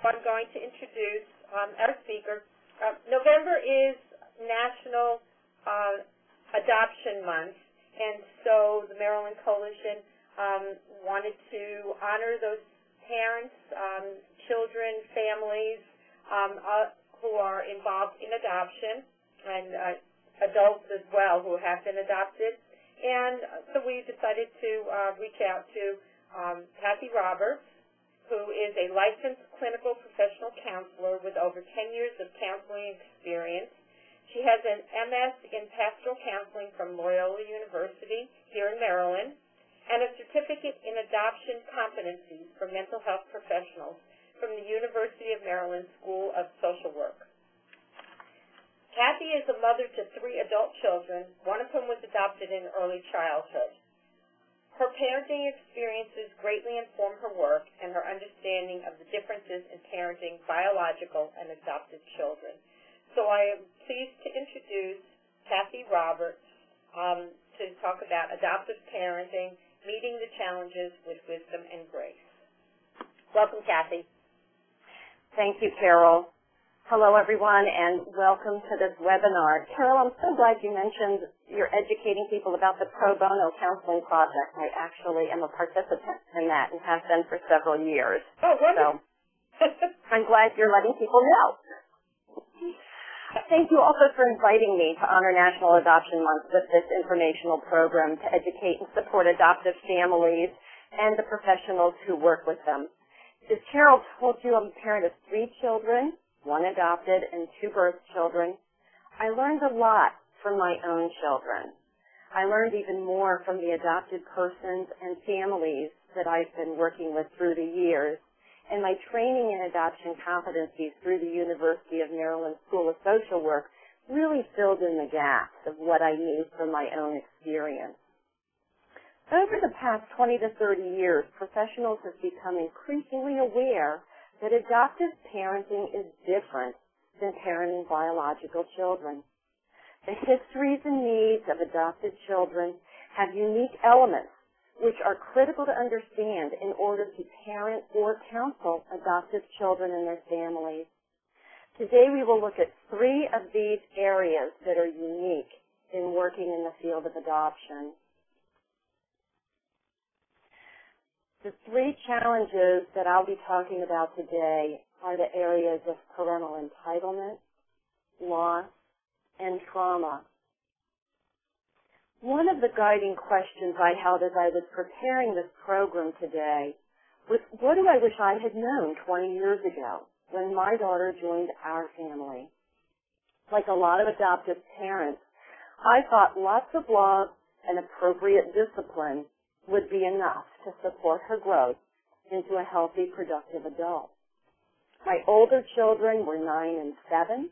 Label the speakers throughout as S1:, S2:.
S1: I'm going to introduce our speaker. November is National Adoption Month, and so the Maryland Coalition wanted to honor those parents, children, families who are involved in adoption, and adults as well who have been adopted. And so we decided to reach out to Cathy Roberts, who is a licensed clinical professional counselor with over 10 years of counseling experience. She has an MS in pastoral counseling from Loyola University here in Maryland, and a certificate in adoption competencies for mental health professionals from the University of Maryland School of Social Work. Cathy is a mother to 3 adult children, one of whom was adopted in early childhood. Her parenting experiences greatly inform her work and her understanding of the differences in parenting biological and adopted children. So I am pleased to introduce Cathy Roberts to talk about adoptive parenting, meeting the challenges with wisdom and grace. Welcome, Cathy.
S2: Thank you, Carol. Hello, everyone, and welcome to this webinar. Carol, I'm so glad you mentioned you're educating people about the pro bono counseling project. I actually am a participant in that and have been for several years.
S1: Oh, wonderful.
S2: So I'm glad you're letting people know. Thank you also for inviting me to honor National Adoption Month with this informational program to educate and support adoptive families and the professionals who work with them. As Carol told you, I'm a parent of 3 children, 1 adopted and 2 birth children. I learned a lot from my own children. I learned even more from the adopted persons and families that I've been working with through the years. And my training in adoption competencies through the University of Maryland School of Social Work really filled in the gaps of what I knew from my own experience. Over the past 20 to 30 years, professionals have become increasingly aware that adoptive parenting is different than parenting biological children. The histories and needs of adopted children have unique elements which are critical to understand in order to parent or counsel adoptive children and their families. Today we will look at 3 of these areas that are unique in working in the field of adoption. The 3 challenges that I'll be talking about today are the areas of parental entitlement, loss, and trauma. One of the guiding questions I held as I was preparing this program today was, what do I wish I had known 20 years ago when my daughter joined our family? Like a lot of adoptive parents, I thought lots of love and appropriate discipline would be enough to support her growth into a healthy, productive adult. My older children were 9 and 7.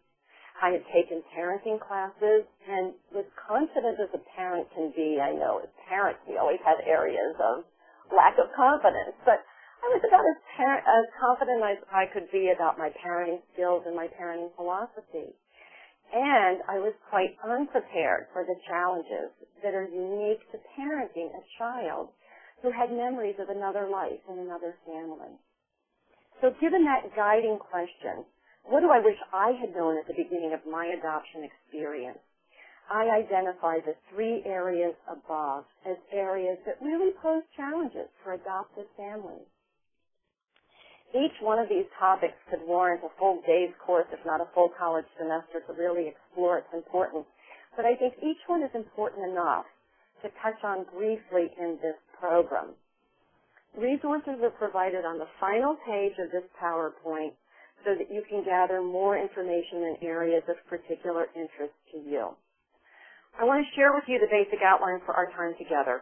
S2: I had taken parenting classes and was confident as a parent can be. I know as parents we always have areas of lack of confidence, but I was about as confident as I could be about my parenting skills and my parenting philosophy. And I was quite unprepared for the challenges that are unique to parenting a child who had memories of another life and another family. So given that guiding question, what do I wish I had known at the beginning of my adoption experience? I identified the 3 areas above as areas that really pose challenges for adoptive families. Each one of these topics could warrant a full day's course, if not a full college semester, to really explore its importance. But I think each one is important enough to touch on briefly in this program. Resources are provided on the final page of this PowerPoint so that you can gather more information in areas of particular interest to you. I want to share with you the basic outline for our time together.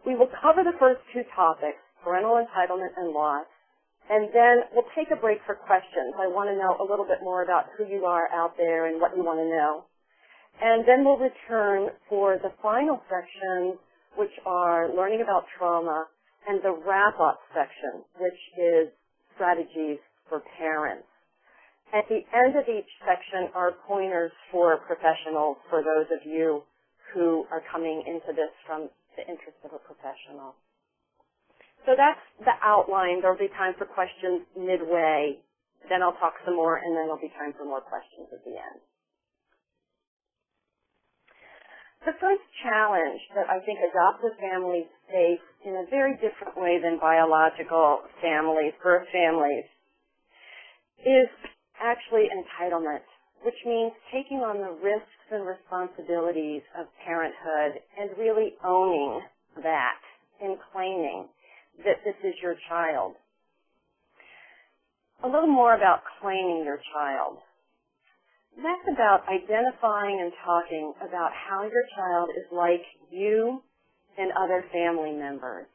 S2: We will cover the first 2 topics, parental entitlement and loss, and then we'll take a break for questions. I want to know a little bit more about who you are out there and what you want to know. And then we'll return for the final sections, which are learning about trauma, and the wrap-up section, which is strategies for parents. At the end of each section are pointers for professionals, for those of you who are coming into this from the interest of a professional. So that's the outline. There'll be time for questions midway. Then I'll talk some more, and then there'll be time for more questions at the end. The first challenge that I think adoptive families face in a very different way than biological families, birth families, is actually entitlement, which means taking on the risks and responsibilities of parenthood and really owning that and claiming that this is your child. A little more about claiming your child. That's about identifying and talking about how your child is like you and other family members.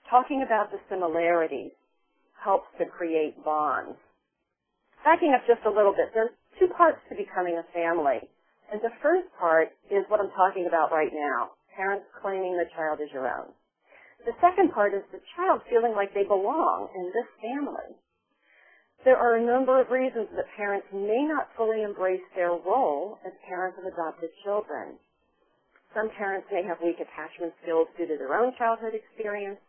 S2: Talking about the similarities helps to create bonds. Backing up just a little bit, there's two parts to becoming a family. And the first part is what I'm talking about right now, parents claiming the child is your own. The second part is the child feeling like they belong in this family. There are a number of reasons that parents may not fully embrace their role as parents of adopted children. Some parents may have weak attachment skills due to their own childhood experience.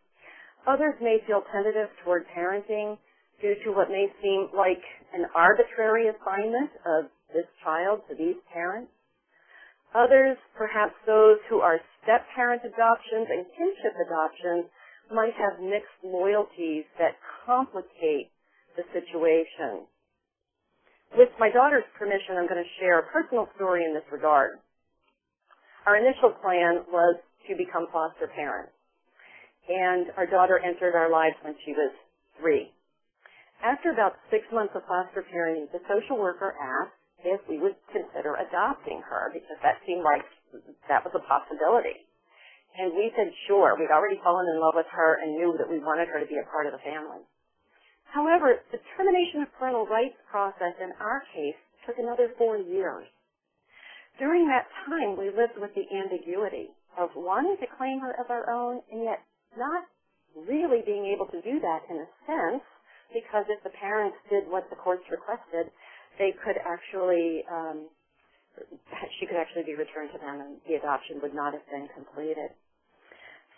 S2: Others may feel tentative toward parenting due to what may seem like an arbitrary assignment of this child to these parents. Others, perhaps those who are step-parent adoptions and kinship adoptions, might have mixed loyalties that complicate the situation. With my daughter's permission, I'm going to share a personal story in this regard. Our initial plan was to become foster parents, and our daughter entered our lives when she was 3. After about 6 months of foster parenting, the social worker asked if we would consider adopting her, because that seemed like that was a possibility. And we said sure. We'd already fallen in love with her and knew that we wanted her to be a part of the family. However, the termination of parental rights process in our case took another 4 years. During that time, we lived with the ambiguity of wanting to claim her as our own and yet not really being able to do that in a sense, because if the parents did what the courts requested, they could actually, she could actually be returned to them and the adoption would not have been completed.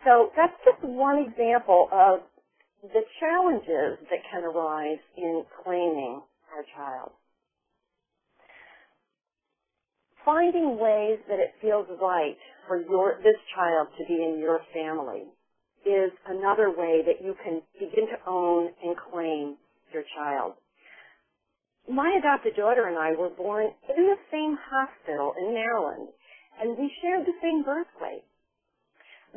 S2: So that's just one example of the challenges that can arise in claiming our child. Finding ways that it feels right for this child to be in your family is another way that you can begin to own and claim your child. My adopted daughter and I were born in the same hospital in Maryland, and we shared the same birth weight.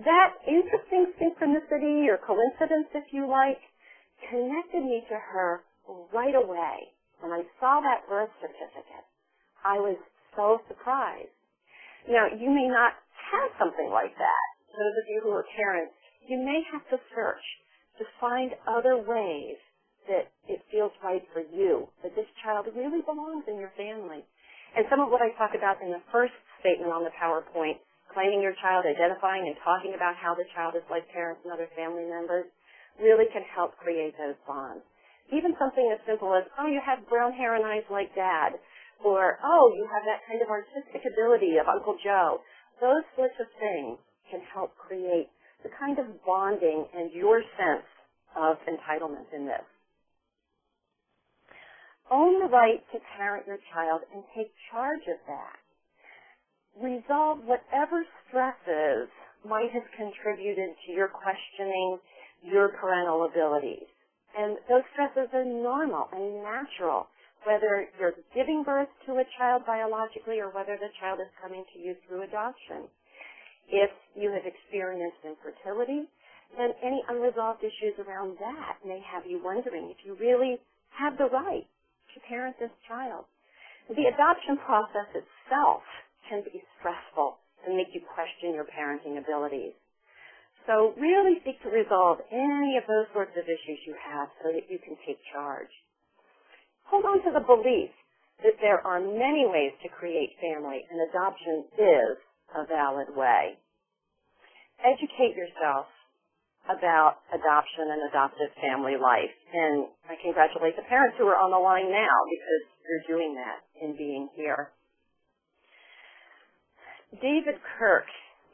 S2: That interesting synchronicity or coincidence, if you like, connected me to her right away. When I saw that birth certificate, I was so surprised. Now, you may not have something like that. Those of you who are parents, you may have to search to find other ways that it feels right for you, that this child really belongs in your family. And some of what I talk about in the first statement on the PowerPoint, claiming your child, identifying and talking about how the child is like parents and other family members, really can help create those bonds. Even something as simple as, oh, you have brown hair and eyes like Dad, or, oh, you have that kind of artistic ability of Uncle Joe. Those sorts of things can help create the kind of bonding and your sense of entitlement in this. Own the right to parent your child and take charge of that. Resolve whatever stresses might have contributed to your questioning your parental abilities. And those stresses are normal and natural, whether you're giving birth to a child biologically or whether the child is coming to you through adoption. If you have experienced infertility, then any unresolved issues around that may have you wondering if you really have the right to parent this child. The adoption process itself can be stressful and make you question your parenting abilities. So really seek to resolve any of those sorts of issues you have so that you can take charge. Hold on to the belief that there are many ways to create family, and adoption is a valid way. Educate yourself about adoption and adoptive family life, and I congratulate the parents who are on the line now because you're doing that in being here. David Kirk,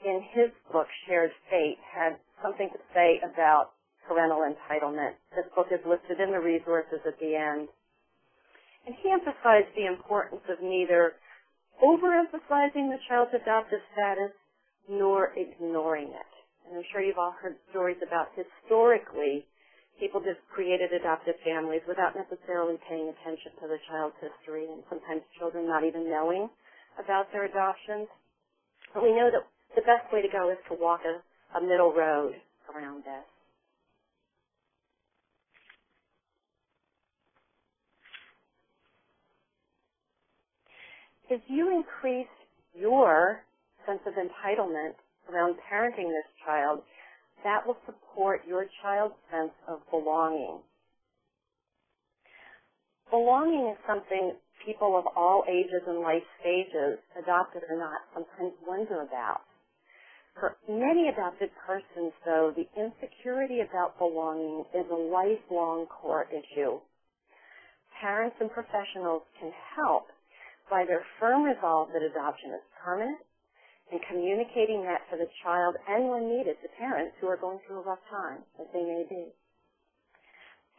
S2: in his book, Shared Fate, had something to say about parental entitlement. This book is listed in the resources at the end. And he emphasized the importance of neither overemphasizing the child's adoptive status nor ignoring it. And I'm sure you've all heard stories about historically people just created adoptive families without necessarily paying attention to the child's history, and sometimes children not even knowing about their adoptions. But we know that the best way to go is to walk a middle road around this. As you increase your sense of entitlement around parenting this child, that will support your child's sense of belonging. Belonging is something people of all ages and life stages, adopted or not, sometimes wonder about. For many adopted persons, though, the insecurity about belonging is a lifelong core issue. Parents and professionals can help by their firm resolve that adoption is permanent and communicating that to the child and, when needed, to parents who are going through a rough time, as they may be.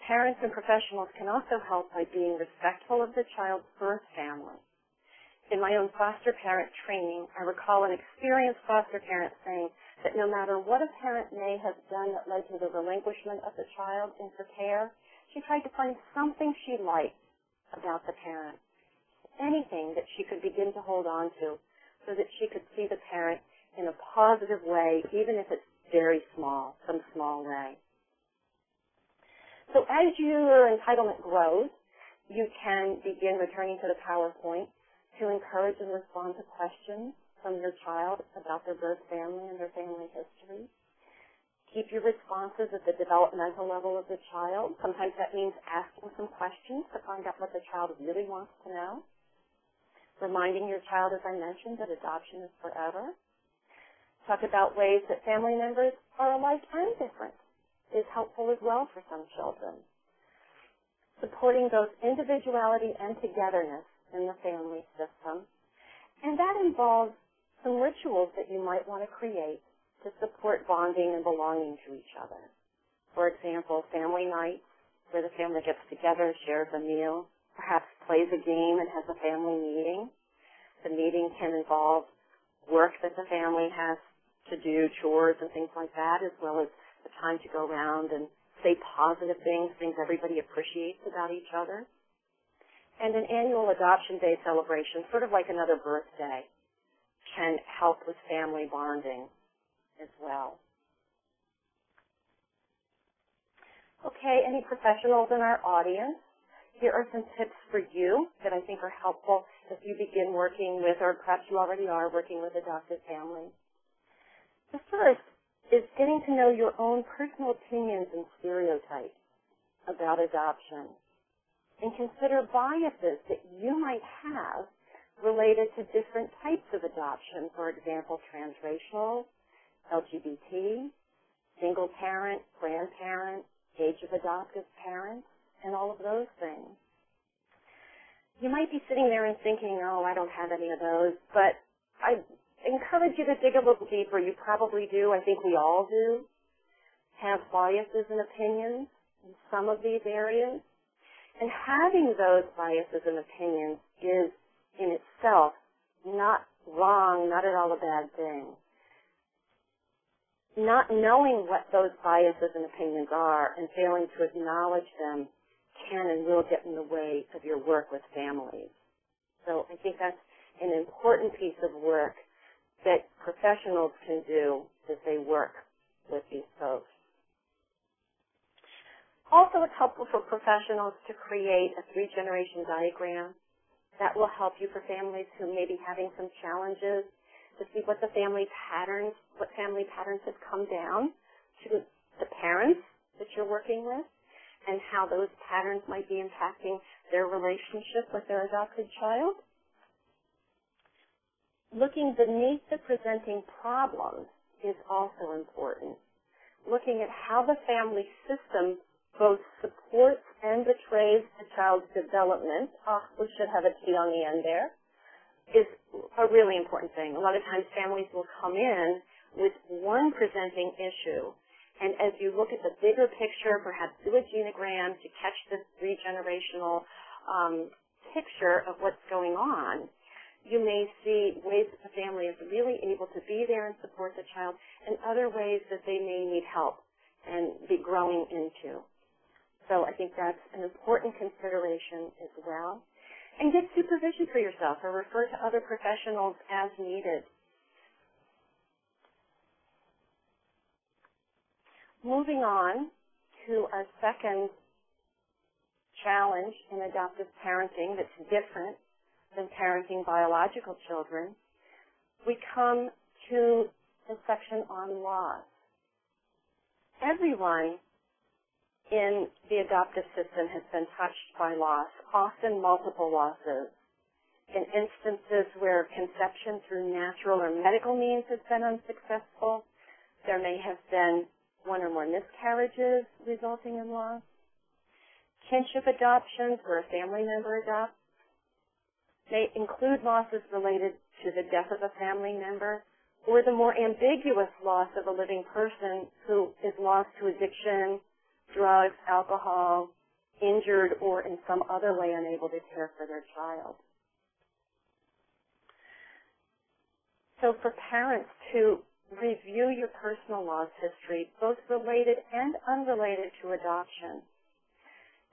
S2: Parents and professionals can also help by being respectful of the child's birth family. In my own foster parent training, I recall an experienced foster parent saying that no matter what a parent may have done that led to the relinquishment of the child into care, she tried to find something she liked about the parent, anything that she could begin to hold on to, so that she could see the parent in a positive way, even if it's very small, some small way. So as your entitlement grows, you can begin returning to the PowerPoint to encourage and respond to questions from your child about their birth family and their family history. Keep your responses at the developmental level of the child. Sometimes that means asking some questions to find out what the child really wants to know. Reminding your child, as I mentioned, that adoption is forever. Talk about ways that family members are alike and different is helpful as well for some children. Supporting both individuality and togetherness in the family system. And that involves some rituals that you might want to create to support bonding and belonging to each other. For example, family nights where the family gets together, shares a meal, perhaps plays a game and has a family meeting. The meeting can involve work that the family has to do, chores and things like that, as well as the time to go around and say positive things everybody appreciates about each other. And an annual Adoption Day celebration, sort of like another birthday, can help with family bonding as well. Okay, any professionals in our audience? Here are some tips for you that I think are helpful as you begin working with, or perhaps you already are working with adopted families. The first is getting to know your own personal opinions and stereotypes about adoption. And consider biases that you might have related to different types of adoption. For example, transracial, LGBT, single parent, grandparent, age of adoptive parents, and all of those things. You might be sitting there and thinking, oh, I don't have any of those, but I encourage you to dig a little deeper. You probably do. I think we all do have biases and opinions in some of these areas. And having those biases and opinions is in itself not wrong, not at all a bad thing. Not knowing what those biases and opinions are and failing to acknowledge them can and will get in the way of your work with families. So I think that's an important piece of work that professionals can do as they work with these folks. Also, it's helpful for professionals to create a 3-generation diagram that will help you for families who may be having some challenges to see what family patterns have come down to the parents that you're working with, and how those patterns might be impacting their relationship with their adopted child. Looking beneath the presenting problems is also important. Looking at how the family system both supports and betrays the child's development, we should have a T on the end there, is a really important thing. A lot of times families will come in with one presenting issue, And as you look at the bigger picture, perhaps do a genogram to catch this three-generational picture of what's going on, you may see ways that the family is really able to be there and support the child, and other ways that they may need help and be growing into. So I think that's an important consideration as well. And get supervision for yourself or refer to other professionals as needed. Moving on to a second challenge in adoptive parenting that's different than parenting biological children, we come to the section on loss. Everyone in the adoptive system has been touched by loss, often multiple losses. In instances where conception through natural or medical means has been unsuccessful, there may have been one or more miscarriages resulting in loss. Kinship adoptions, where a family member adopts, may include losses related to the death of a family member or the more ambiguous loss of a living person who is lost to addiction, drugs, alcohol, injured, or in some other way unable to care for their child. So for parents to review your personal loss history, both related and unrelated to adoption,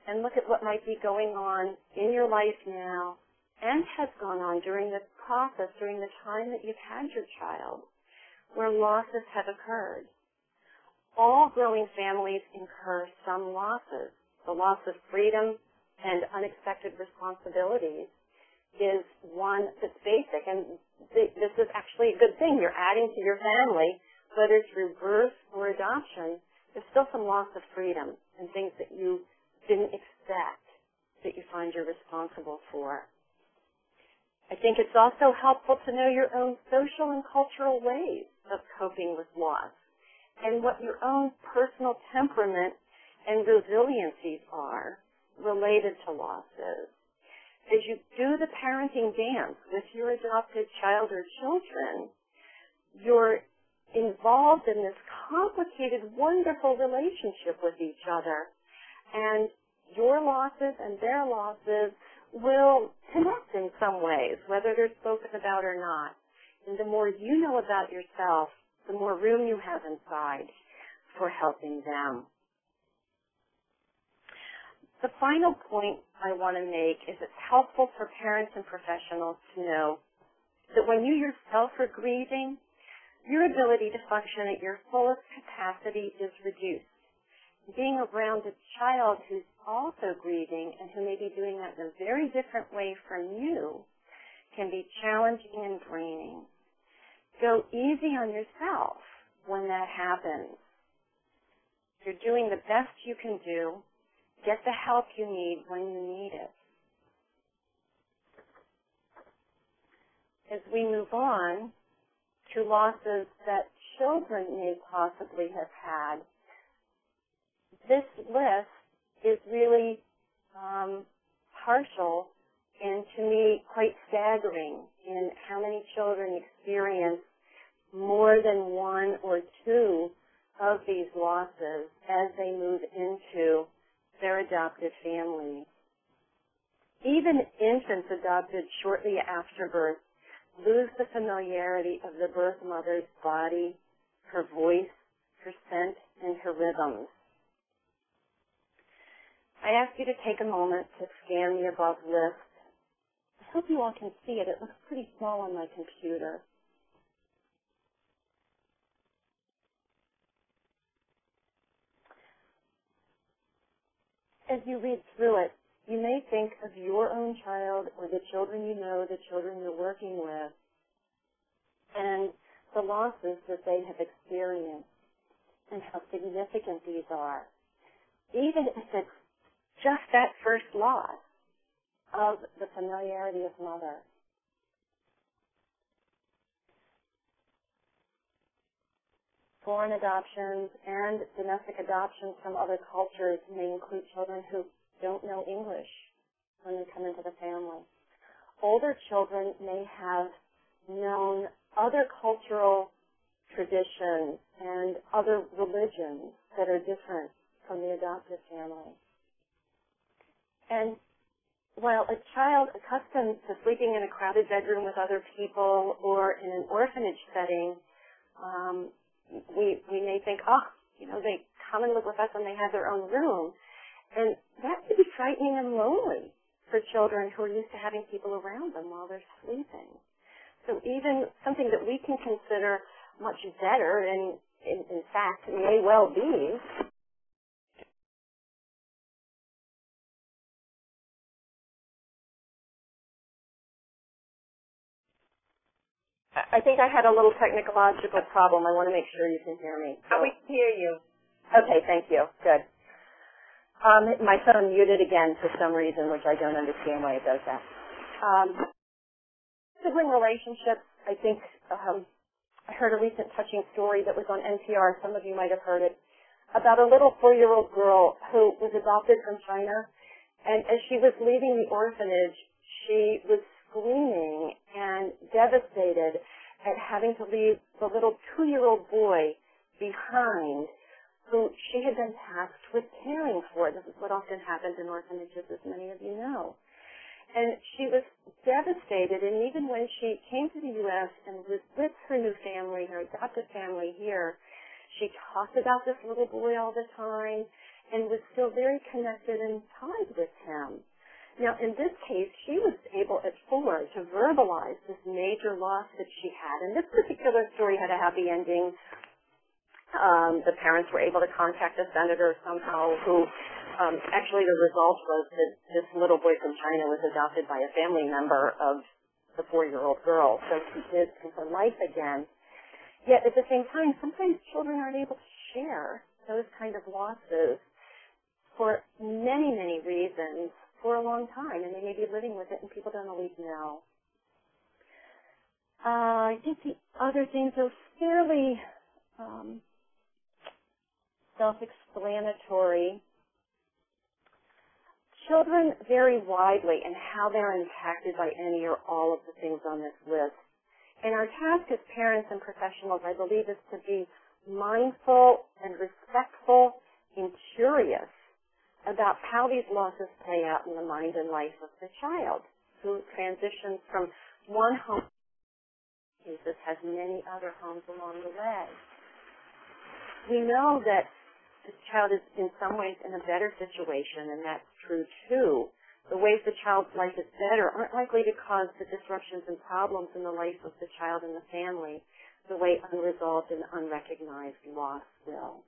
S2: and look at what might be going on in your life now and has gone on during this process, during the time that you've had your child, where losses have occurred. All growing families incur some losses. The loss of freedom and unexpected responsibilities is one that's basic, and this is actually a good thing. You're adding to your family, whether through birth or adoption. There's still some loss of freedom and things that you didn't expect that you find you're responsible for. I think it's also helpful to know your own social and cultural ways of coping with loss and what your own personal temperament and resiliencies are related to losses. As you do the parenting dance with your adopted child or children, you're involved in this complicated, wonderful relationship with each other. And your losses and their losses will connect in some ways, whether they're spoken about or not. And the more you know about yourself, the more room you have inside for helping them. The final point I want to make is it's helpful for parents and professionals to know that when you yourself are grieving, your ability to function at your fullest capacity is reduced. Being around a child who's also grieving and who may be doing that in a very different way from you can be challenging and draining. Go easy on yourself when that happens. You're doing the best you can do. Get the help you need when you need it. As we move on to losses that children may possibly have had, this list is really partial and, to me, quite staggering in how many children experience more than one or two of these losses as they move into their adopted family. Even infants adopted shortly after birth lose the familiarity of the birth mother's body, her voice, her scent, and her rhythms. I ask you to take a moment to scan the above list. I hope you all can see it. It looks pretty small on my computer. As you read through it, you may think of your own child or the children you know, the children you're working with, and the losses that they have experienced and how significant these are. Even if it's just that first loss of the familiarity of mother. Foreign adoptions and domestic adoptions from other cultures may include children who don't know English when they come into the family. Older children may have known other cultural traditions, and other religions that are different from the adoptive family. And while a child accustomed to sleeping in a crowded bedroom with other people or in an orphanage setting, we may think, they come and live with us and they have their own room. And that could be frightening and lonely for children who are used to having people around them while they're sleeping. So even something that we can consider much better and, in fact, may well be I think I had a little technological problem. I want to make sure you can hear me.
S1: We can hear you.
S2: Okay, thank you. Good. My phone muted again for some reason, which I don't understand why it does that. Sibling relationships, I think I heard a recent touching story that was on NPR. Some of you might have heard it, about a little 4-year-old girl who was adopted from China. And as she was leaving the orphanage, she was screaming and devastated at having to leave the little 2-year-old boy behind who she had been tasked with caring for. This is what often happens in orphanages, as many of you know. And she was devastated, and even when she came to the U.S. and was with her new family, her adopted family here, she talked about this little boy all the time and was still very connected and tied with him. Now, in this case, she was able at 4 to verbalize this major loss that she had. And this particular story had a happy ending. The parents were able to contact a senator somehow who, actually the result was that this little boy from China was adopted by a family member of the 4-year-old girl. So she did see her life again. Yet at the same time, sometimes children aren't able to share those kind of losses for many, many reasons for a long time, and they may be living with it and people don't always know. I think the other things are fairly self-explanatory. Children vary widely in how they're impacted by any or all of the things on this list. And our task as parents and professionals, I believe, is to be mindful and respectful and curious about how these losses play out in the mind and life of the child who transitions from one home to has many other homes along the way. We know that the child is in some ways in a better situation, and that's true too. The ways the child's life is better aren't likely to cause the disruptions and problems in the life of the child and the family the way unresolved and unrecognized loss will.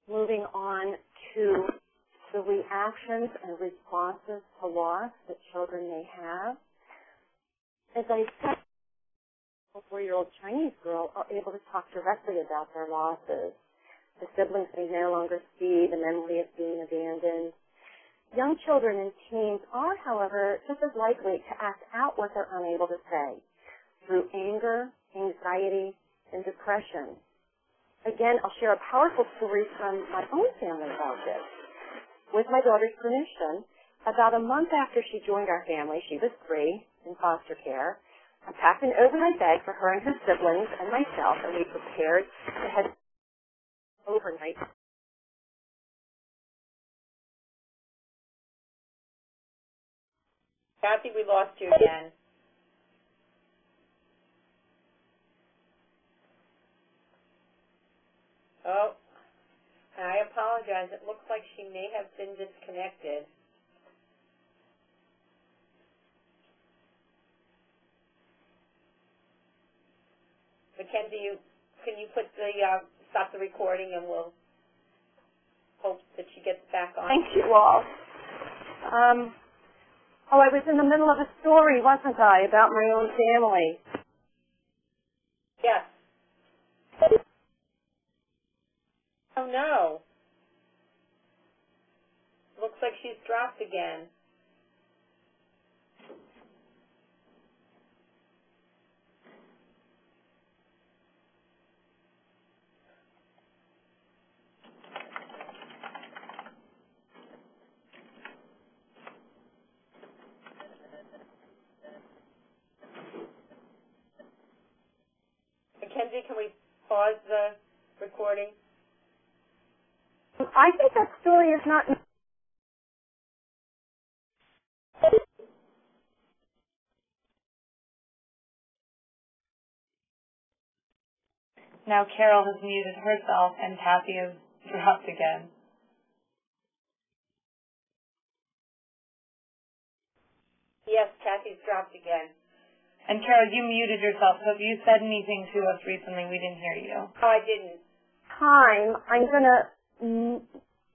S2: Moving on to the reactions and responses to loss that children may have. As I said, a 4-year-old Chinese girl are able to talk directly about their losses. The siblings may no longer see the memory of being abandoned. Young children and teens are, however, just as likely to act out what they're unable to say through anger, anxiety, and depression. Again, I'll share a powerful story from my own family about this. With my daughter's permission, about a month after she joined our family, she was 3 in foster care. I packed an overnight bag for her and her siblings and myself, and we prepared to head overnight.
S1: Cathy, we lost you again. Oh, and I apologize. It looks like she may have been disconnected. But can you put the stop the recording, and we'll hope that she gets back on.
S2: Thank you all. I was in the middle of a story, wasn't I, about my own family?
S1: Yes. Oh, no. Looks like she's dropped again. technology. Can we pause the recording?
S2: I think that story is not...
S3: Now Carol has muted herself and Cathy has dropped again.
S1: Yes, Cathy's dropped again.
S3: And Carol, you muted yourself, so if you said anything to us recently, we didn't hear you.
S1: Oh, I didn't.
S2: I'm going to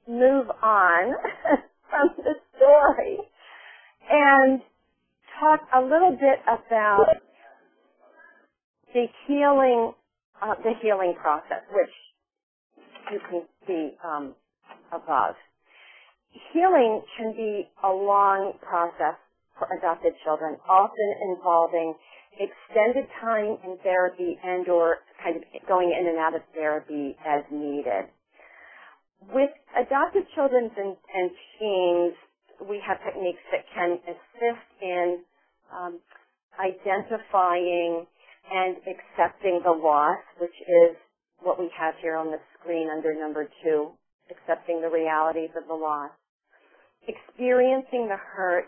S2: move on from the story and talk a little bit about the healing process, which you can see above. Healing can be a long process for adopted children, often involving extended time in therapy and or kind of going in and out of therapy as needed. With adopted children and teens, we have techniques that can assist in identifying and accepting the loss, which is what we have here on the screen under number 2, accepting the realities of the loss, experiencing the hurt,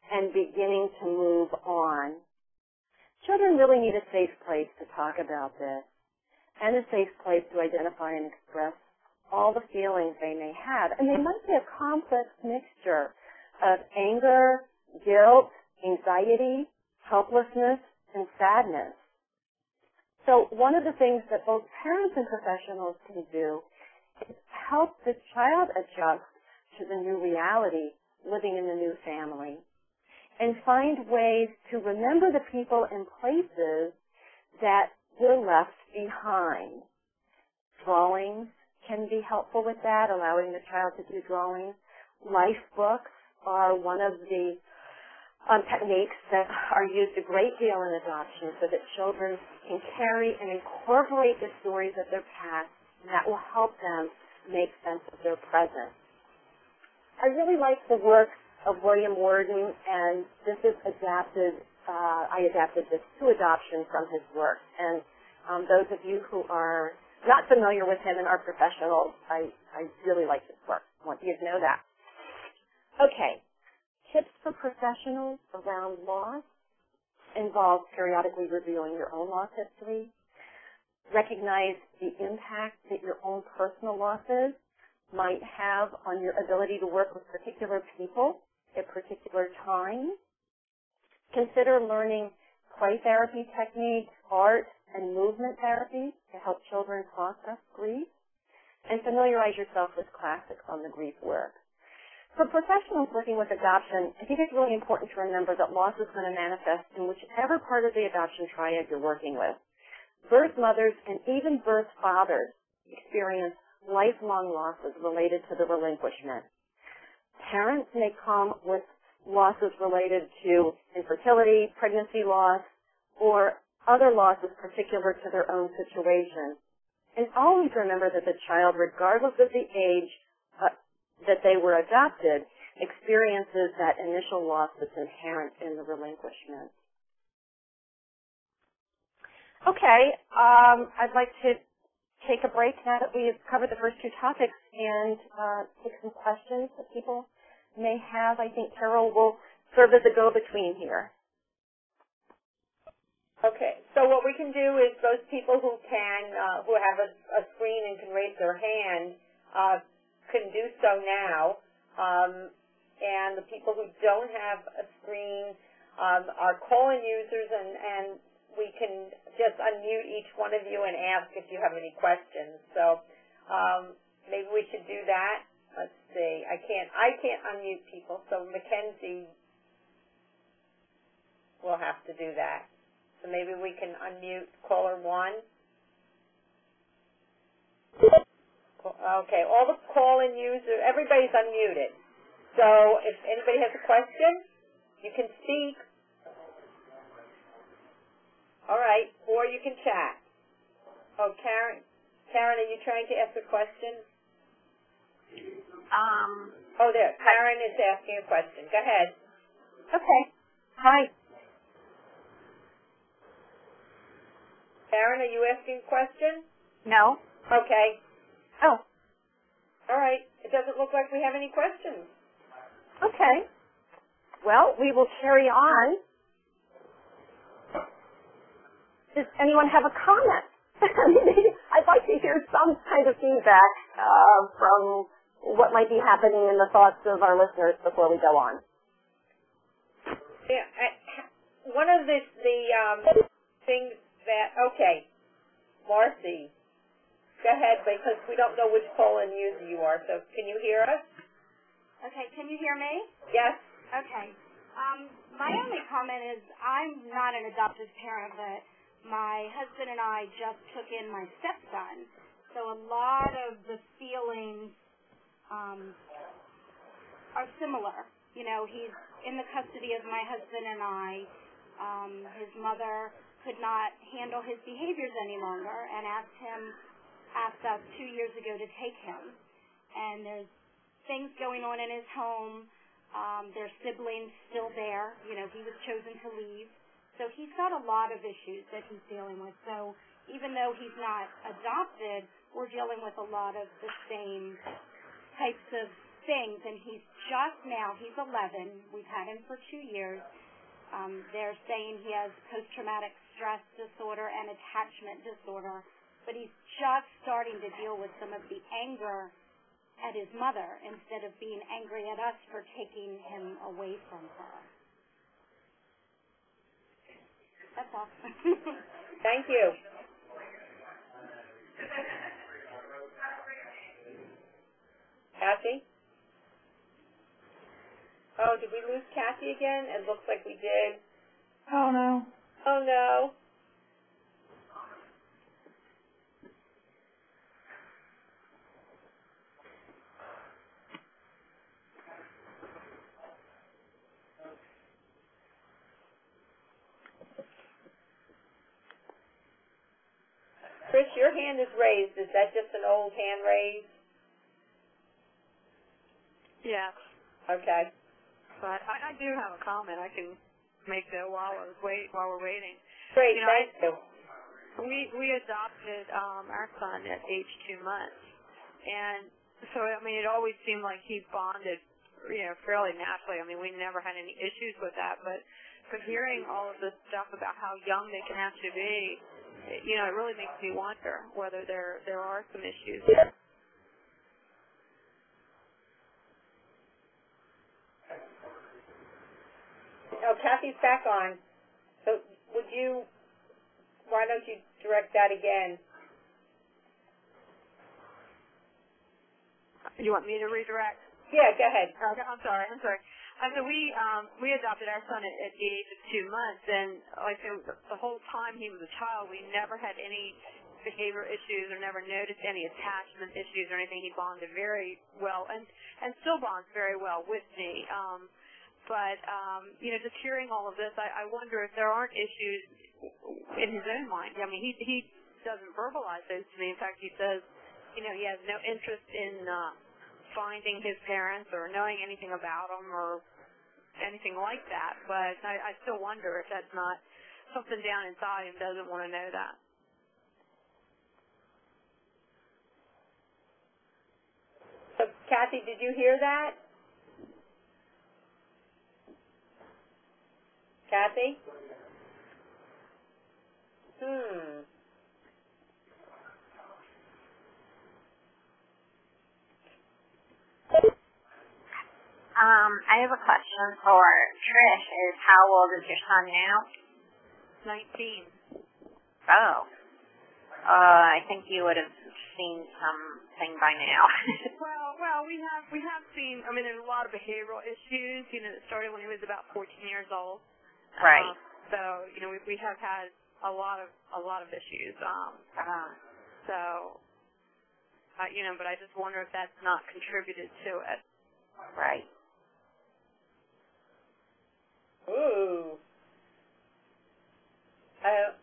S2: and beginning to move on. Children really need a safe place to talk about this and a safe place to identify and express all the feelings they may have. And they might be a complex mixture of anger, guilt, anxiety, helplessness, and sadness. So one of the things that both parents and professionals can do is help the child adjust to the new reality, living in the new family, and find ways to remember the people and places that were left behind. Drawings can be helpful with that, allowing the child to do drawings. Life books are one of the techniques that are used a great deal in adoption so that children can carry and incorporate the stories of their past, and that will help them make sense of their present. I really like the work of William Worden, and this is adapted, I adapted this to adoption from his work. And those of you who are not familiar with him and are professionals, I really like this work. I want you to know that. Okay. Tips for professionals around loss involve periodically reviewing your own loss history. Recognize the impact that your own personal losses might have on your ability to work with particular people at particular times. Consider learning play therapy techniques, art, and movement therapy to help children process grief. And familiarize yourself with classics on the grief work. For professionals working with adoption, I think it's really important to remember that loss is going to manifest in whichever part of the adoption triad you're working with. Birth mothers and even birth fathers experience lifelong losses related to the relinquishment. Parents may come with losses related to infertility, pregnancy loss, or other losses particular to their own situation. And always remember that the child, regardless of the age that they were adopted, experiences that initial loss that's inherent in the relinquishment. Okay, I'd like to take a break now that we've covered the first 2 topics and take some questions that people may have. I think Carol will serve as a go-between here.
S1: Okay, so what we can do is those people who have a screen and can raise their hand can do so now, and the people who don't have a screen are call-in users, and we can just unmute each one of you and ask if you have any questions. So maybe we should do that. Let's see. I can't unmute people, so Mackenzie will have to do that. So maybe we can unmute caller 1. Okay, all the call-in users, everybody's unmuted. So if anybody has a question, you can speak. All right, or you can chat. Oh, Karen, are you trying to ask a question? Oh, there. Karen is asking a question. Go ahead.
S2: Okay. Hi.
S1: Karen, are you asking a question?
S2: No.
S1: Okay.
S2: Oh.
S1: All right. It doesn't look like we have any questions.
S2: Okay. Well, we will carry on. Does anyone have a comment? I'd like to hear some kind of feedback from what might be happening in the thoughts of our listeners before we go on.
S1: Yeah, one of the things that, okay, Marcy, go ahead, because we don't know which call-in user you are, so can you hear us?
S4: Okay, can you hear me?
S1: Yes.
S4: Okay. My only comment is I'm not an adoptive parent, but my husband and I just took in my stepson, so a lot of the feelings are similar. You know, he's in the custody of my husband and I. His mother could not handle his behaviors any longer and asked us 2 years ago to take him. And there's things going on in his home. Their siblings still there. You know, he was chosen to leave. So he's got a lot of issues that he's dealing with. So even though he's not adopted, we're dealing with a lot of the same types of things. And he's 11. We've had him for 2 years. They're saying he has post-traumatic stress disorder and attachment disorder. But he's just starting to deal with some of the anger at his mother instead of being angry at us for taking him away from her. That's all.
S1: Thank you. Cathy? Oh, did we lose Cathy again? It looks like we did.
S3: Oh, no.
S1: Oh, no. Chris, your hand is raised. Is that just an old hand raised?
S5: Yes.
S1: Okay.
S5: But I do have a comment I can make though while we're waiting.
S1: Great,
S5: you know,
S1: thank you.
S5: We adopted our son at age 2 months, and so I mean it always seemed like he bonded, you know, fairly naturally. I mean we never had any issues with that, but hearing all of this stuff about how young they can actually be, you know, it really makes me wonder whether there are some issues there.
S1: Oh, Cathy's back on. So why don't you direct that again?
S5: You want me to redirect?
S1: Yeah, go ahead.
S5: Okay, I'm sorry. I mean, we adopted our son at the age of 2 months, and like the whole time he was a child, we never had any behavior issues or never noticed any attachment issues or anything. He bonded very well and still bonds very well with me. But you know, just hearing all of this, I wonder if there aren't issues in his own mind. I mean, he doesn't verbalize those to me. In fact, he says, you know, he has no interest in finding his parents or knowing anything about them or anything like that. But I still wonder if that's not something down inside him doesn't want to know that.
S1: So, Cathy, did you hear that? Cathy?
S6: I have a question for Trish. How old is your son now?
S5: 19.
S6: Oh. I think you would have seen something by now.
S5: well, we have seen. I mean, there's a lot of behavioral issues. You know, that started when he was about 14 years old.
S6: Right.
S5: So you know, we have had a lot of issues. So you know, but I just wonder if that's not contributed to it.
S6: Right.
S1: Ooh. I don't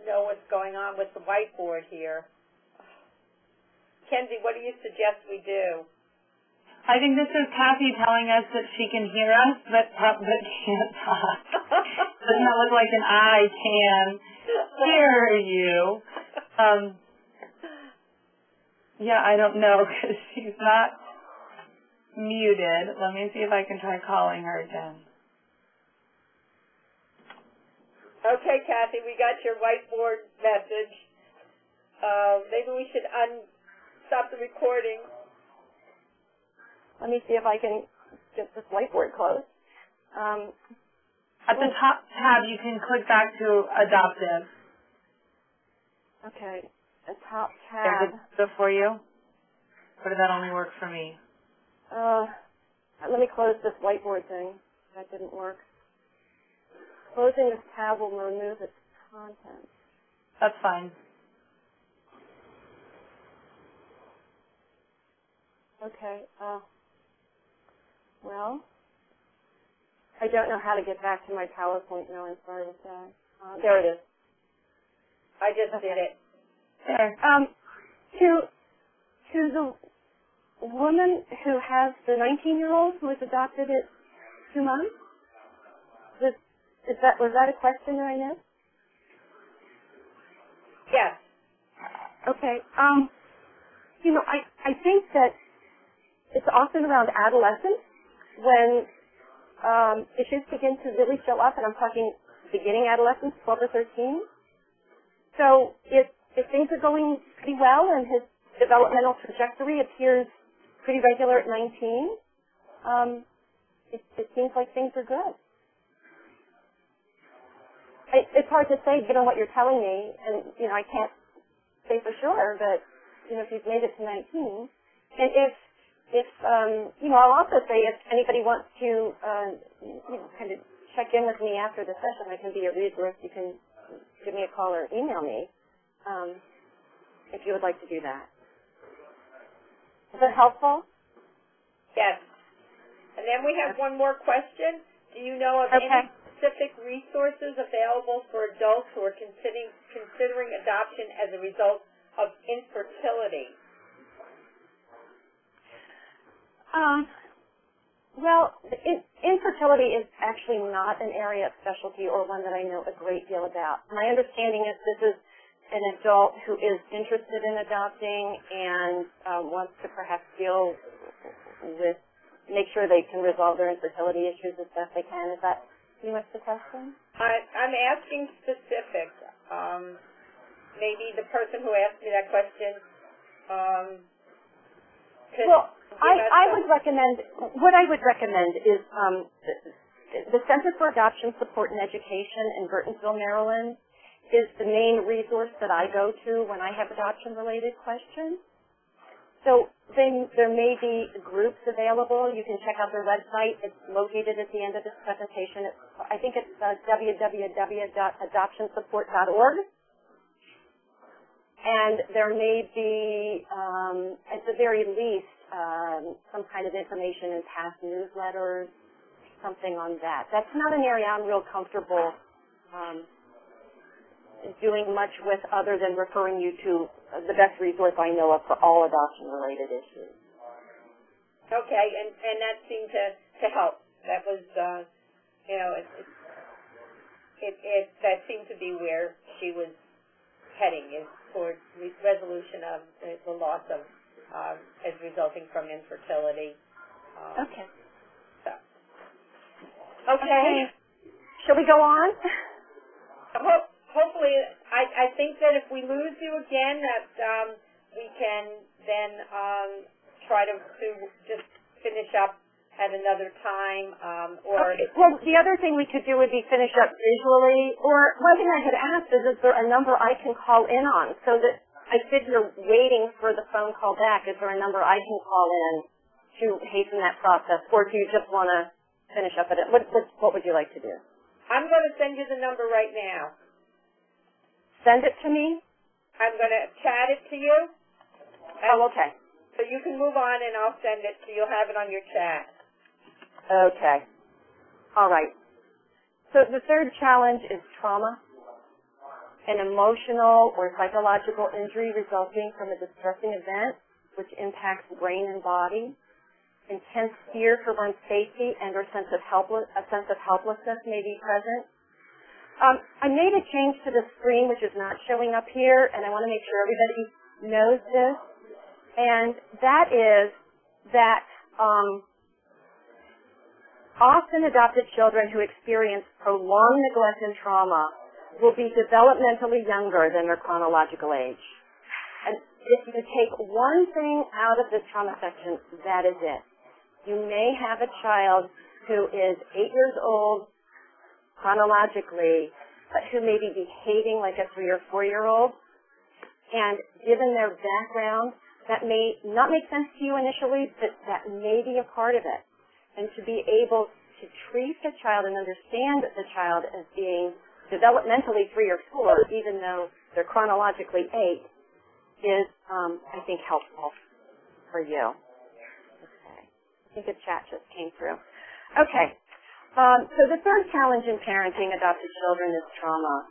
S1: know what's going on with the whiteboard here. Kenzie, what do you suggest we do?
S3: I think this is Cathy telling us that she can hear us, but can't talk. Doesn't that look like an I can? hear you. Yeah, I don't know because she's not muted. Let me see if I can try calling her again.
S1: Okay, Cathy, we got your whiteboard message. Maybe we should stop the recording.
S2: Let me see if I can get this whiteboard closed.
S3: At the top tab, you can click back to Adoptive.
S2: Okay, the top tab.
S3: Is it good for you? Or did that only work for me?
S2: Let me close this whiteboard thing. That didn't work. Closing this tab will remove its content.
S3: That's fine.
S2: Okay, well, I don't know how to get back to my PowerPoint now, I'm sorry to say. There it is.
S1: I just did it.
S3: There.
S2: To the woman who has the 19-year-old who was adopted at 2 months, was that a question that I missed?
S1: Yes.
S2: Okay. I think that it's often around adolescence when issues begin to really show up, and I'm talking beginning adolescence, 12 or 13. So if things are going pretty well and his developmental trajectory appears pretty regular at 19, it seems like things are good. It's hard to say given what you're telling me, and I can't say for sure, but if you've made it to 19, and if I'll also say if anybody wants to kind of check in with me after the session, I can be a resource. You can give me a call or email me if you would like to do that. Is that helpful?
S1: Yes. And then we have one more question. Do you know of any specific resources available for adults who are considering adoption as a result of infertility?
S2: Well, infertility is actually not an area of specialty or one that I know a great deal about. My understanding is this is an adult who is interested in adopting and wants to perhaps deal with, make sure they can resolve their infertility issues as best they can. Is that pretty much the question?
S1: I'm asking specifics. Maybe the person who asked me that question
S2: well, I would recommend, what I would recommend is the Center for Adoption Support and Education in Burtonsville, Maryland is the main resource that I go to when I have adoption-related questions. So there may be groups available. You can check out their website. It's located at the end of this presentation. I think it's www.adoptionsupport.org. And there may be, at the very least, some kind of information in past newsletters, something on that. That's not an area I'm real comfortable doing much with other than referring you to the best resource I know of for all adoption-related issues.
S1: Okay, and that seemed to help. That was, that seemed to be where she was heading, is towards resolution of the loss of as resulting from infertility.
S2: Okay.
S1: So.
S2: Okay. Shall we go on?
S1: Hopefully, I think that if we lose you again, that we can then try to just finish up at another time, or...
S2: Okay. Well, the other thing we could do would be finish up visually, or one thing I had asked is there a number I can call in on so that I sit here waiting for the phone call back? Is there a number I can call in to hasten that process, or do you just want to finish up at it? What would you like to do?
S1: I'm going to send you the number right now.
S2: Send it to me?
S1: I'm going to chat it to you.
S2: Oh, okay.
S1: So you can move on, and I'll send it, so you'll have it on your chat.
S2: Okay. All right. So the third challenge is trauma, an emotional or psychological injury resulting from a distressing event which impacts brain and body. Intense fear for one's safety and or a sense of helplessness may be present. I made a change to the screen, which is not showing up here, and I want to make sure everybody knows this. And that is that often adopted children who experience prolonged neglect and trauma will be developmentally younger than their chronological age. And if you take one thing out of this trauma section, that is it. You may have a child who is 8 years old chronologically, but who may be behaving like a 3 or 4-year-old. And given their background, that may not make sense to you initially, but that may be a part of it. And to be able to treat the child and understand the child as being developmentally 3 or 4, even though they're chronologically 8, is, I think, helpful for you. Okay. I think a chat just came through. Okay. So the third challenge in parenting adopted children is trauma.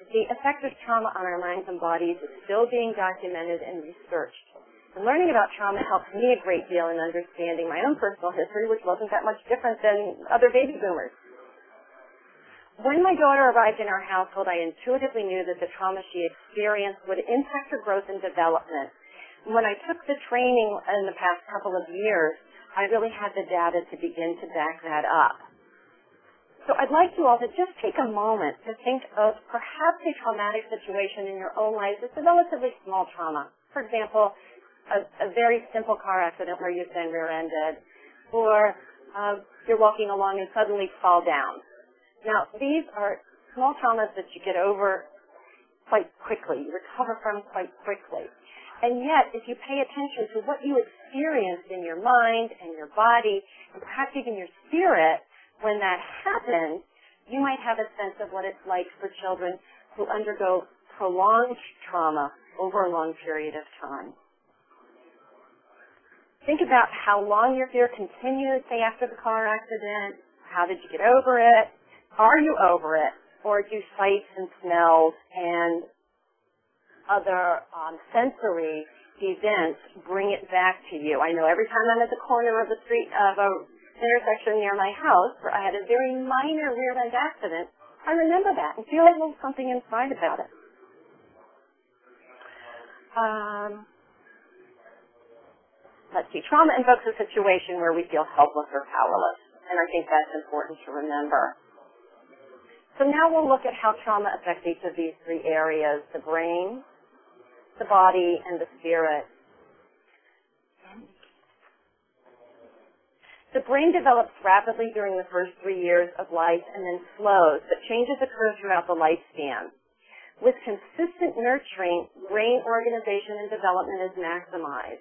S2: The effect of trauma on our minds and bodies is still being documented and researched. And learning about trauma helped me a great deal in understanding my own personal history, which wasn't that much different than other baby boomers. When my daughter arrived in our household, I intuitively knew that the trauma she experienced would impact her growth and development. And when I took the training in the past couple of years, I really had the data to begin to back that up. So I'd like you all to just take a moment to think of perhaps a traumatic situation in your own life that's a relatively small trauma. For example, a very simple car accident where you've been rear-ended, or you're walking along and suddenly fall down. Now, these are small traumas that you get over quite quickly, you recover from quite quickly. And yet, if you pay attention to what you experienced in your mind and your body, and perhaps even your spirit, when that happens, you might have a sense of what it's like for children who undergo prolonged trauma over a long period of time. Think about how long your fear continued, say, after the car accident. How did you get over it? Are you over it? Or do sights and smells and other sensory events bring it back to you? I know every time I'm at the corner of the street of a intersection near my house where I had a very minor rear-end accident, I remember that and feel a little something inside about it. Let's see. Trauma invokes a situation where we feel helpless or powerless, and I think that's important to remember. So now we'll look at how trauma affects each of these three areas: the brain, the body, and the spirit. The brain develops rapidly during the first 3 years of life and then slows, but changes occur throughout the lifespan. With consistent nurturing, brain organization and development is maximized.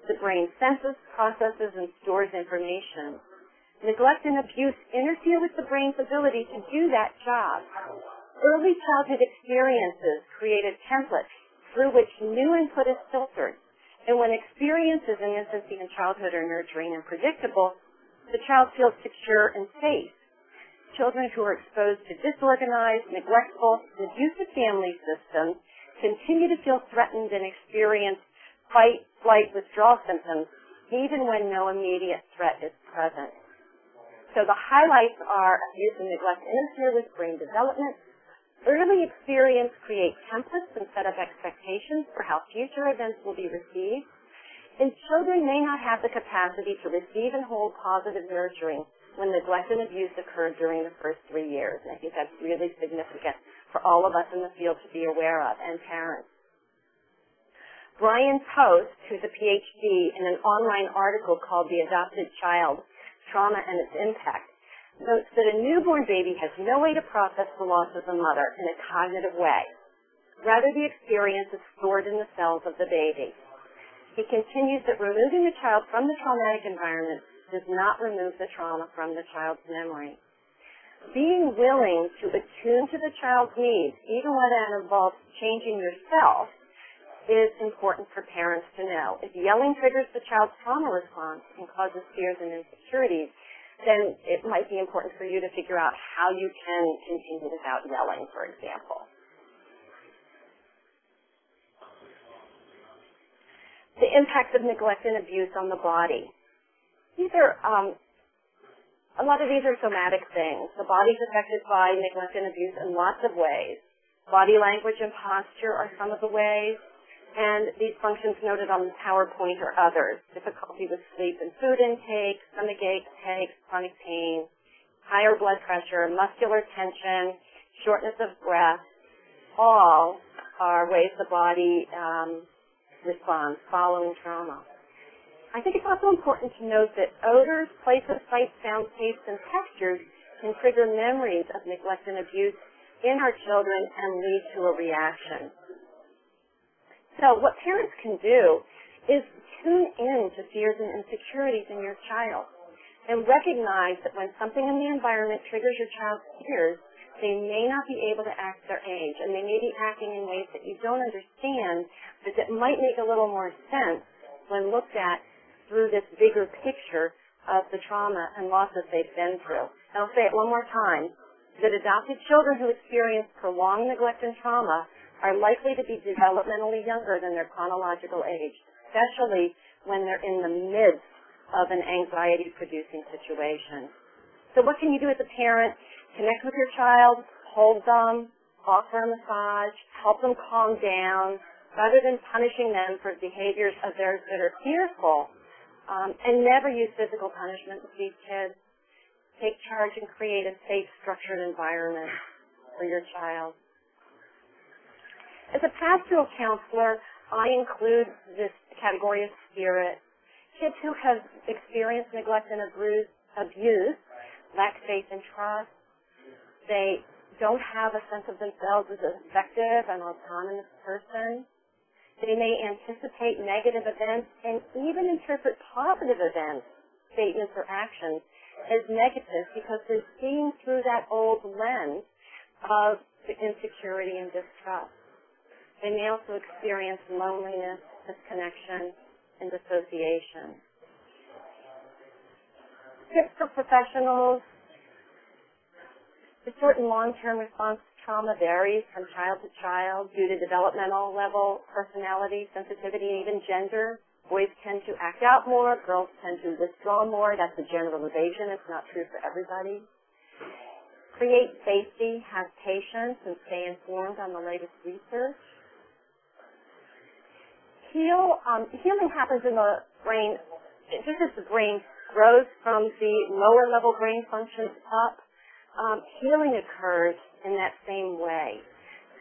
S2: The brain senses, processes, and stores information. Neglect and abuse interfere with the brain's ability to do that job. Early childhood experiences create a template through which new input is filtered. And when experiences in infancy and childhood are nurturing and predictable, the child feels secure and safe. Children who are exposed to disorganized, neglectful, and abusive family systems continue to feel threatened and experience fight, flight, withdrawal symptoms, even when no immediate threat is present. So the highlights are abuse and neglect interfere with brain development. Early experience creates templates and set up expectations for how future events will be received. And children may not have the capacity to receive and hold positive nurturing when neglect and abuse occurred during the first 3 years. And I think that's really significant for all of us in the field to be aware of, and parents. Brian Post, who's a PhD, in an online article called The Adopted Child, Trauma and Its Impact, notes that a newborn baby has no way to process the loss of the mother in a cognitive way. Rather, the experience is stored in the cells of the baby. He continues that removing the child from the traumatic environment does not remove the trauma from the child's memory. Being willing to attune to the child's needs, even when that involves changing yourself, is important for parents to know. If yelling triggers the child's trauma response and causes fears and insecurities, then it might be important for you to figure out how you can continue without yelling, for example. The impacts of neglect and abuse on the body. These are A lot of these are somatic things. The body's affected by neglect and abuse in lots of ways. Body language and posture are some of the ways, and these functions noted on the PowerPoint are others. Difficulty with sleep and food intake, stomach aches, headaches, chronic pain, higher blood pressure, muscular tension, shortness of breath, all are ways the body responds following trauma. I think it's also important to note that odors, places, sights, sounds, tastes, and textures can trigger memories of neglect and abuse in our children and lead to a reaction. So what parents can do is tune in to fears and insecurities in your child and recognize that when something in the environment triggers your child's fears, they may not be able to act their age, and they may be acting in ways that you don't understand, but that might make a little more sense when looked at through this bigger picture of the trauma and losses they've been through. And I'll say it one more time, that adopted children who experience prolonged neglect and trauma are likely to be developmentally younger than their chronological age, especially when they're in the midst of an anxiety-producing situation. So what can you do as a parent? Connect with your child, hold them, offer a massage, help them calm down, rather than punishing them for behaviors of theirs that are fearful. And never use physical punishment with these kids. Take charge and create a safe, structured environment for your child. As a pastoral counselor, I include this category of spirit. Kids who have experienced neglect and abuse lack faith and trust. They don't have a sense of themselves as an effective and autonomous person. They may anticipate negative events and even interpret positive events, statements, or actions as negative because they're seeing through that old lens of insecurity and distrust. They may also experience loneliness, disconnection, and dissociation. Tips for professionals. The short and long-term response to trauma varies from child to child due to developmental level, personality, sensitivity, and even gender. Boys tend to act out more. Girls tend to withdraw more. That's a generalization. It's not true for everybody. Create safety, have patience, and stay informed on the latest research. Healing happens in the brain, just as the brain grows from the lower level brain functions up. Healing occurs in that same way.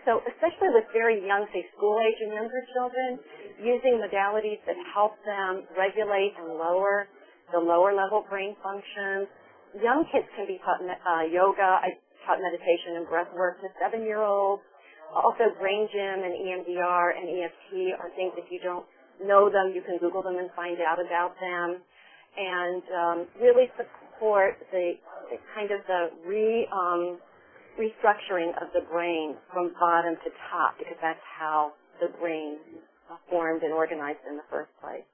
S2: So especially with very young, say school-age and younger children, using modalities that help them regulate and lower the lower level brain functions. Young kids can be taught yoga. I taught meditation and breath work to 7-year-olds. Also brain gym and EMDR and EFT are things, if you don't know them, you can Google them and find out about them. And really support the kind of the restructuring of the brain from bottom to top, because that's how the brain formed and organized in the first place.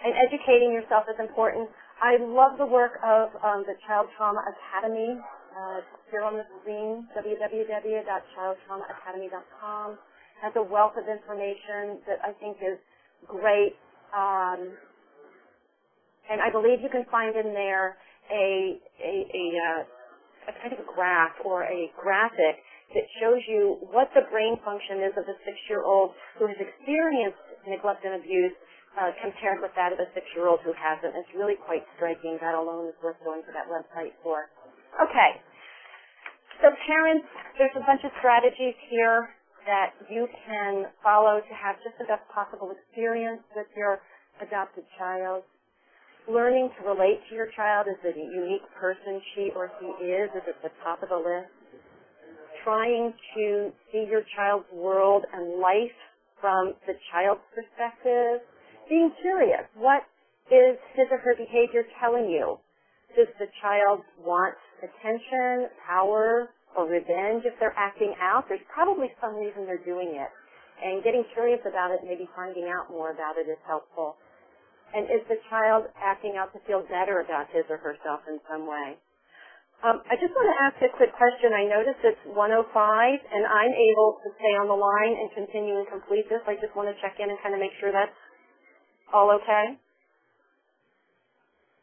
S2: And educating yourself is important. I love the work of the Child Trauma Academy. Here on the screen, www.childtraumaacademy.com, has a wealth of information that I think is great. And I believe you can find in there a kind of a graph or a graphic that shows you what the brain function is of a 6-year-old who has experienced neglect and abuse compared with that of a 6-year-old who hasn't. It's really quite striking. That alone is worth going to that website for. Okay. So parents, there's a bunch of strategies here that you can follow to have just the best possible experience with your adopted child. Learning to relate to your child as a unique person she or he is at the top of the list. Trying to see your child's world and life from the child's perspective. Being curious. What is his or her behavior telling you? Does the child want attention, power, or revenge if they're acting out? There's probably some reason they're doing it. And getting curious about it, maybe finding out more about it is helpful. And is the child acting out to feel better about his or herself in some way? I just want to ask a quick question. I noticed it's 1:05, and I'm able to stay on the line and continue and complete this. I just want to check in and kind of make sure that's all okay.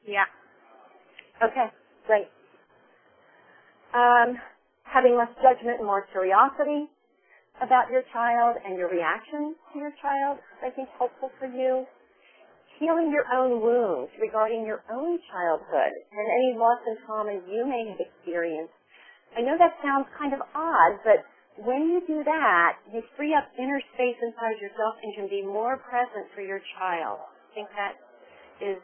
S6: Yeah.
S2: Okay. Great. Having less judgment and more curiosity about your child and your reaction to your child is, I think, helpful for you. Healing your own wounds regarding your own childhood and any loss and trauma you may have experienced. I know that sounds kind of odd, but when you do that, you free up inner space inside yourself and can be more present for your child. I think that is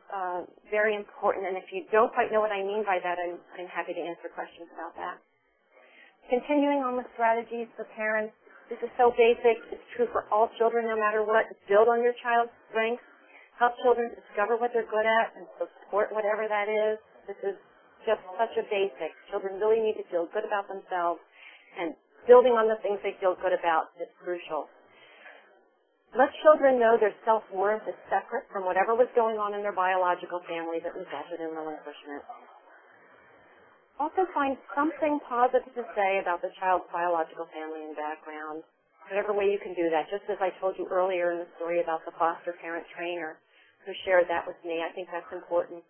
S2: very important, and if you don't quite know what I mean by that, I'm happy to answer questions about that. Continuing on with strategies for parents, this is so basic. It's true for all children no matter what. Build on your child's strengths. Help children discover what they're good at and support whatever that is. This is just such a basic. Children really need to feel good about themselves, and building on the things they feel good about is crucial. Let children know their self-worth is separate from whatever was going on in their biological family that resulted in relinquishment. Also find something positive to say about the child's biological family and background, whatever way you can do that. Just as I told you earlier in the story about the foster parent trainer who shared that with me, I think that's important.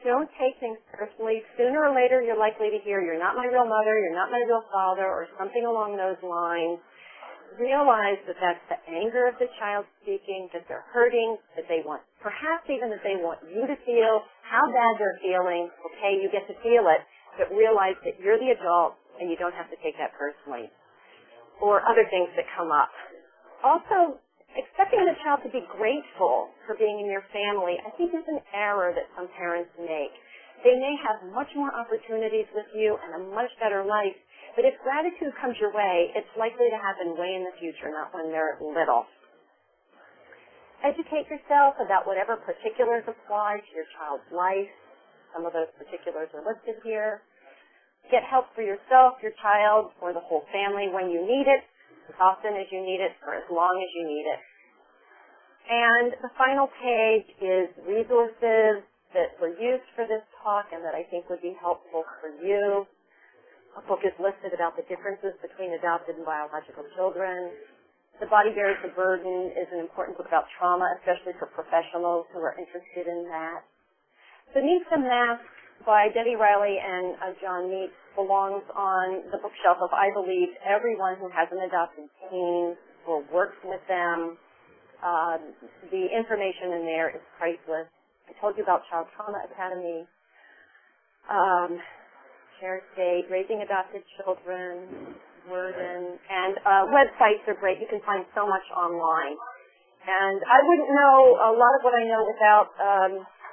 S2: Don't take things personally. Sooner or later, you're likely to hear, you're not my real mother, you're not my real father, or something along those lines. Realize that that's the anger of the child speaking, that they're hurting, that they want, perhaps even that they want you to feel how bad they're feeling. Okay, you get to feel it, but realize that you're the adult and you don't have to take that personally. Or other things that come up. Also, expecting the child to be grateful for being in your family, I think is an error that some parents make. They may have much more opportunities with you and a much better life, but if gratitude comes your way, it's likely to happen way in the future, not when they're little. Educate yourself about whatever particulars apply to your child's life. Some of those particulars are listed here. Get help for yourself, your child, or the whole family when you need it, as often as you need it, for as long as you need it. And the final page is resources that were used for this talk and that I think would be helpful for you. A book is listed about the differences between adopted and biological children. The Body Bears the Burden is an important book about trauma, especially for professionals who are interested in that. Beneath the Mask by Debbie Riley and John Meeks belongs on the bookshelf of, I believe, everyone who has an adopted teen or works with them. The information in there is priceless. I told you about Child Trauma Academy. Share State, Raising Adopted Children, Worden, and websites are great. You can find so much online. And I wouldn't know a lot of what I know without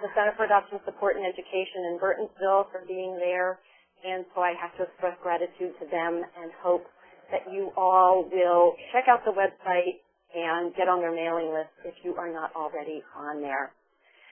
S2: the Center for Adoption Support and Education in Burtonsville for being there. And so I have to express gratitude to them and hope that you all will check out the website and get on their mailing list if you are not already on there.